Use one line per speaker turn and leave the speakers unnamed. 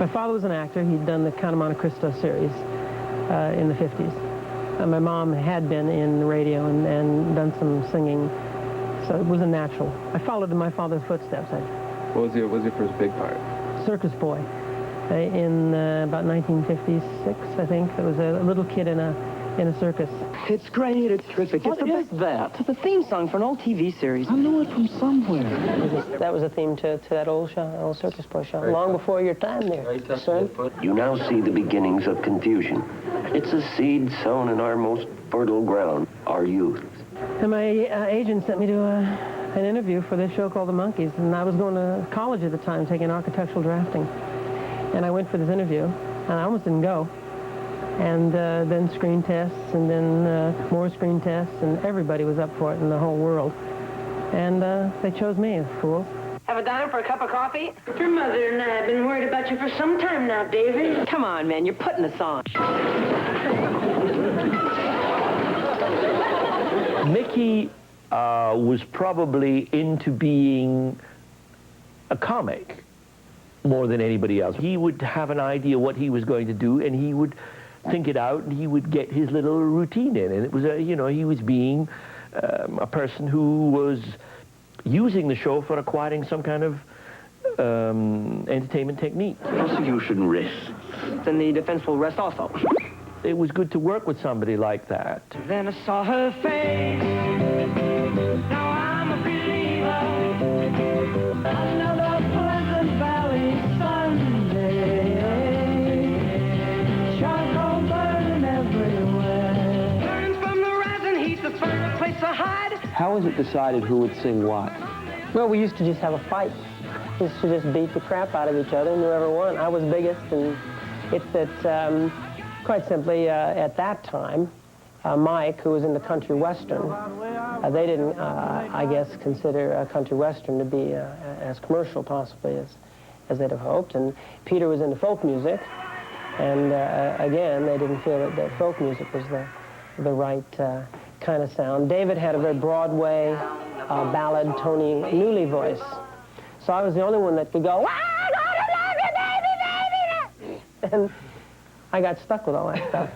father was an actor. He'd done the Count of Monte Cristo series in the 50s. My mom had been in the radio and done some singing, so it was a natural. I followed in my father's footsteps.
What was your first big part?
Circus boy in about 1956, I think. It was a little kid in a circus.
It's great. It's terrific.
What is that?
It's a theme song for an old TV series.
I knew it from somewhere.
That was a theme to that old show, old Circus Boy show, long before your time there, son.
You now see the beginnings of confusion. It's a seed sown in our most fertile ground, our youth.
And my agent sent me to an interview for this show called The Monkees, and I was going to college at the time, taking architectural drafting. And I went for this interview, and I almost didn't go. And then screen tests, and then more screen tests, and everybody was up for it in the whole world. And they chose me, fools.
Have a dime for a cup of coffee? Your mother and I have been worried about you for some time now, David.
Come on, man, you're putting us on.
Mickey was probably into being a comic more than anybody else. He would have an idea what he was going to do, and he would think it out, and he would get his little routine in. And it was, he was being a person who was using the show for acquiring some kind of entertainment technique.
Prosecution risks.
Then the defense will rest also.
It was good to work with somebody like that.
Then I saw her face. Now I'm a believer. Another Pleasant Valley Sunday. Charcoal burning everywhere. Burns from the rising heat, the furnace place to hide.
How was it decided who would sing what?
Well, we used to just have a fight. We used to just beat the crap out of each other, and whoever won. I was biggest, and it's that, quite simply, at that time, Mike, who was in the country western, they didn't, I guess, consider country western to be as commercial, possibly, as they'd have hoped. And Peter was into folk music, and again, they didn't feel that folk music was the right kind of sound. David had a very Broadway, ballad, Tony Newley voice. So I was the only one that could go, "I'm gonna love you, baby, baby!" And I got stuck with all that stuff.